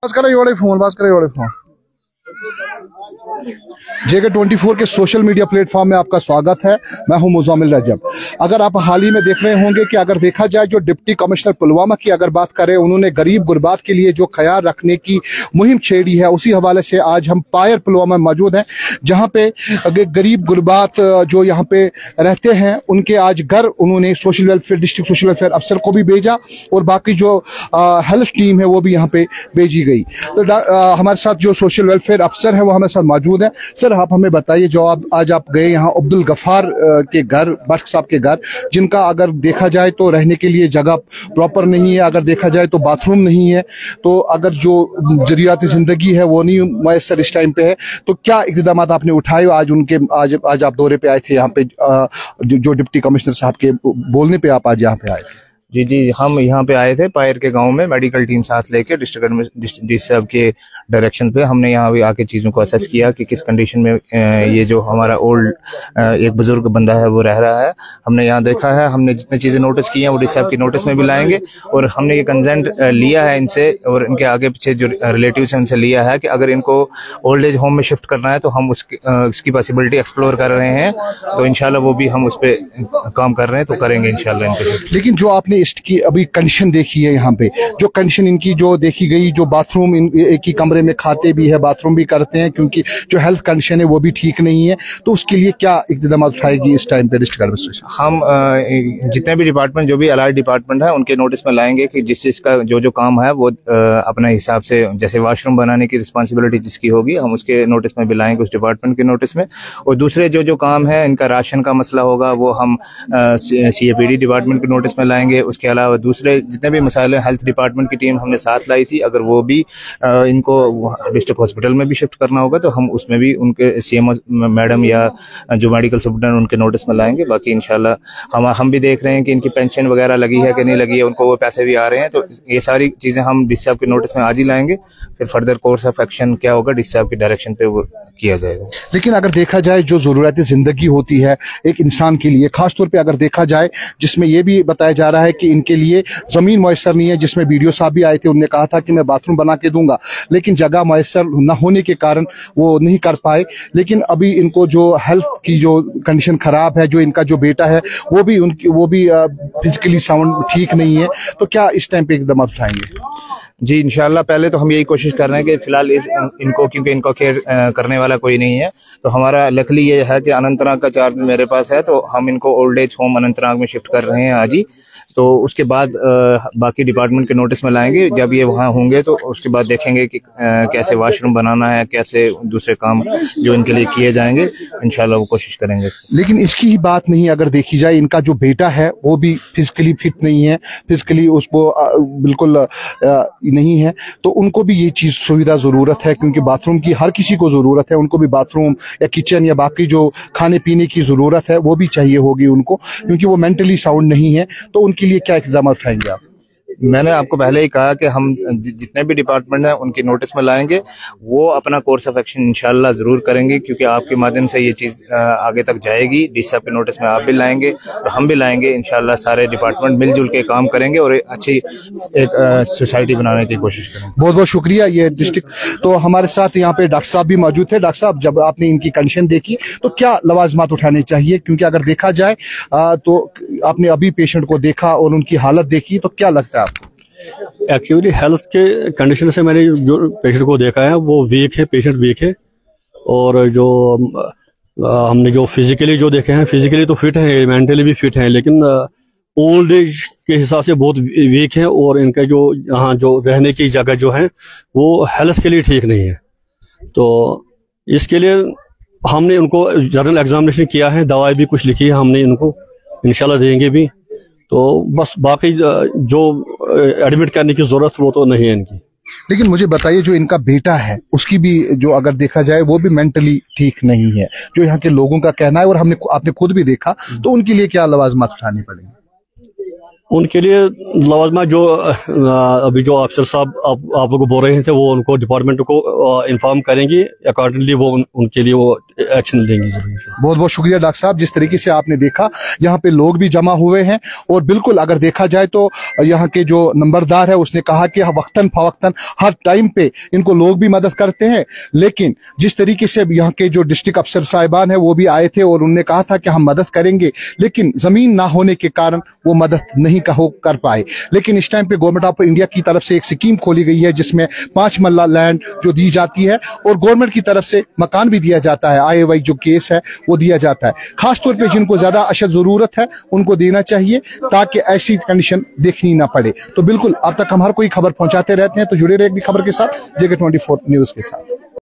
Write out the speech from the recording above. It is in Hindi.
बस करो फोन। JK24 के सोशल मीडिया प्लेटफॉर्म में आपका स्वागत है। मैं हूं मुज़म्मिल रजब। अगर आप हाल ही में देख रहे होंगे कि अगर देखा जाए जो डिप्टी कमिश्नर पुलवामा की अगर बात करें, उन्होंने गरीब गुरबात के लिए जो ख्याल रखने की मुहिम छेड़ी है, उसी हवाले से आज हम पायर पुलवामा में मौजूद हैं, जहां पे गरीब गुरबात जो यहाँ पे रहते हैं उनके आज घर उन्होंने डिस्ट्रिक्ट सोशल वेलफेयर अफसर को भी भेजा और बाकी जो हेल्थ टीम है वो भी यहाँ पे भेजी गई। तो हमारे साथ जो सोशल वेलफेयर अफसर है वो हमारे साथ मौजूद है। सर, आप हमें बताइए, जो आज आप गए यहाँ अब्दुल गफ्फार के घर, बख्श साहब के घर, जिनका अगर देखा जाए तो रहने के लिए जगह प्रॉपर नहीं है, अगर देखा जाए तो बाथरूम नहीं है, तो अगर जो जरूरियात जिंदगी है वो नहीं मैसर इस टाइम पे है, तो क्या इक़दाम आपने उठाए? आज आप दौरे पे आए थे यहाँ पे, जो डिप्टी कमिश्नर साहब के बोलने पे आप आज यहाँ पे आए थे? जी, हम यहाँ पे आए थे पायर के गांव में, मेडिकल टीम साथ लेके डिस्ट्रिक्ट साहब के डायरेक्शन पे हमने यहाँ भी आके चीज़ों को असेस किया कि किस कंडीशन में ये जो हमारा ओल्ड एक बुजुर्ग बंदा है वो रह रहा है। हमने यहाँ देखा है, हमने जितनी चीज़ें नोटिस की हैं वो डिस साहब की नोटिस में भी लाएंगे और हमने ये कंसेंट लिया है इनसे और इनके आगे पीछे जो रिलेटिव हैं उनसे लिया है कि अगर इनको ओल्ड एज होम में शिफ्ट करना है तो हम उसकी पॉसिबिलिटी एक्सप्लोर कर रहे हैं, तो इंशाल्लाह वो भी हम उस पर काम कर रहे हैं, तो करेंगे इंशाल्लाह इनके। लेकिन जो आपने इसकी अभी कंडीशन देखी है, यहाँ पे जो कंडीशन इनकी जो देखी गई, जो बाथरूम एक ही कमरे में खाते भी है, बाथरूम भी करते हैं, क्योंकि जो हेल्थ कंडीशन है वो भी ठीक नहीं है, तो उसके लिए क्या इक़दाम उठाएगी इस टाइम पे डिस्ट्रिक्ट एडमिनिस्ट्रेशन? हम जितने भी डिपार्टमेंट, जो भी अलाइड डिपार्टमेंट है, उनके नोटिस में लाएंगे कि जिस चीज का जो काम है वो अपने हिसाब से, जैसे वॉशरूम बनाने की रिस्पॉन्सिबिलिटी जिसकी होगी हम उसके नोटिस में भी लाएंगे, उस डिपार्टमेंट के नोटिस में। और दूसरे जो काम है, इनका राशन का मसला होगा, वो हम CAPD डिपार्टमेंट के नोटिस में लाएंगे। उसके अलावा दूसरे जितने भी मसाले हेल्थ डिपार्टमेंट की टीम हमने साथ लाई थी, अगर वो भी इनको डिस्ट्रिक्ट हॉस्पिटल में भी शिफ्ट करना होगा तो हम उसमें भी उनके CMO मैडम या जो मेडिकल सुपरडेंट उनके नोटिस में लाएंगे। बाकी इंशाल्लाह हम भी देख रहे हैं कि इनकी पेंशन वगैरह लगी है कि नहीं लगी है, उनको वो पैसे भी आ रहे हैं, तो ये सारी चीजें हम डीसी साहब के नोटिस में आज ही लाएंगे। फिर फर्दर कोर्स ऑफ एक्शन क्या होगा डीसी साहब के डायरेक्शन पे वो किया जाएगा। लेकिन अगर देखा जाए जो जरूरत जिंदगी होती है एक इंसान के लिए, खासतौर पे अगर देखा जाए, जिसमें यह भी बताया जा रहा है कि इनके लिए जमीन मुयस्सर नहीं है, जिसमें BDO साहब भी आए थे, उन्होंने कहा था कि मैं बाथरूम बना के दूंगा, लेकिन जगह मुयस्सर न होने के कारण वो नहीं कर पाए। लेकिन अभी इनको जो हेल्थ की जो कंडीशन खराब है, जो इनका जो बेटा है वो भी फिजिकली साउंड ठीक नहीं है, तो क्या इस टाइम पे इक़दाम उठाएंगे? जी इंशाल्लाह, पहले तो हम यही कोशिश कर रहे हैं कि फिलहाल इनको, क्योंकि इनको केयर करने वाला कोई नहीं है, तो हमारा लकली ये है कि अनंतनाग का चार्ज मेरे पास है, तो हम इनको ओल्ड एज होम अनंतनाग में शिफ्ट कर रहे हैं आज ही। तो उसके बाद बाकी डिपार्टमेंट के नोटिस में लाएंगे। जब ये वहाँ होंगे तो उसके बाद देखेंगे कि कैसे वॉशरूम बनाना है, कैसे दूसरे काम जो इनके लिए किए जाएंगे, इंशाल्लाह वो कोशिश करेंगे। लेकिन इसकी ही बात नहीं, अगर देखी जाए इनका जो बेटा है वो भी फिजिकली फिट नहीं है, फिजिकली उसको बिल्कुल नहीं है, तो उनको भी ये चीज सुविधा जरूरत है, क्योंकि बाथरूम की हर किसी को जरूरत है, उनको भी बाथरूम या किचन या बाकी जो खाने पीने की जरूरत है वो भी चाहिए होगी उनको, क्योंकि वो मेंटली साउंड नहीं है। तो उनके लिए क्या इक़दाम उठाएंगे आप? मैंने आपको पहले ही कहा कि हम जितने भी डिपार्टमेंट हैं उनके नोटिस में लाएंगे, वो अपना कोर्स ऑफ एक्शन इंशाल्लाह जरूर करेंगे, क्योंकि आपके माध्यम से ये चीज आगे तक जाएगी। डीसी साहब के नोटिस में आप भी लाएंगे और हम भी लाएंगे। इंशाल्लाह सारे डिपार्टमेंट मिलजुल के काम करेंगे और अच्छी एक सोसाइटी बनाने की कोशिश करेंगे। बहुत बहुत शुक्रिया। ये डिस्ट्रिक्ट तो हमारे साथ यहाँ पे डॉक्टर साहब भी मौजूद थे। डॉक्टर साहब, जब आपने इनकी कंडीशन देखी तो क्या लवाजमात उठाने चाहिए, क्योंकि अगर देखा जाए तो आपने अभी पेशेंट को देखा और उनकी हालत देखी, तो क्या लगता है आपको? एक्चुअली हेल्थ के कंडीशन से मैंने जो पेशेंट को देखा है वो वीक है, पेशेंट वीक है, और जो हमने जो फिजिकली जो देखे हैं, फिजिकली तो फिट है, मेंटली भी फिट है, लेकिन ओल्ड एज के हिसाब से बहुत वीक है, और इनका जो यहाँ जो रहने की जगह जो है वो हेल्थ के लिए ठीक नहीं है। तो इसके लिए हमने उनको जनरल एग्जामिनेशन किया है, दवाई भी कुछ लिखी है हमने, इनको इंशाल्लाह देंगे भी। तो बस बाकी जो एडमिट करने की जरूरत वो तो नहीं है इनकी। लेकिन मुझे बताइए, जो इनका बेटा है उसकी भी जो अगर देखा जाए वो भी मेंटली ठीक नहीं है, जो यहाँ के लोगों का कहना है, और आपने खुद भी देखा, तो उनके लिए क्या लवाजमात उठाने पड़ेंगे? उनके लिए लवाजमा जो अभी जो अफसर साहब आप लोग को बोल रहे थे वो उनको डिपार्टमेंट को इन्फॉर्म करेंगे, अकॉर्डिंगली वो उनके लिए वो एक्शन लेंगे। बहुत बहुत शुक्रिया डॉक्टर साहब, जिस तरीके से आपने देखा यहाँ पे लोग भी जमा हुए हैं और बिल्कुल अगर देखा जाए तो यहाँ के जो नंबरदार है उसने कहा कि वक्तन फवक्तन हर टाइम पे इनको लोग भी मदद करते हैं, लेकिन जिस तरीके से यहाँ के जो डिस्ट्रिक्ट अफसर साहिबान है वो भी आए थे और उन्होंने कहा था कि हम मदद करेंगे, लेकिन जमीन ना होने के कारण वो मदद नहीं कर पाए। लेकिन इस टाइम पे गवर्नमेंट ऑफ इंडिया की तरफ से एक स्कीम खोली गई है जिसमें 5 मल्ला लैंड जो दी जाती है और गवर्नमेंट की तरफ से मकान भी दिया जाता है, IAY जो केस है वो दिया जाता है। खासतौर पे जिनको ज्यादा अशद जरूरत है उनको देना चाहिए ताकि ऐसी कंडीशन देखनी ना पड़े। तो बिल्कुल अब तक हम हर कोई खबर पहुंचाते रहते हैं, तो जुड़े रहे खबर के साथ, JK24 न्यूज के साथ।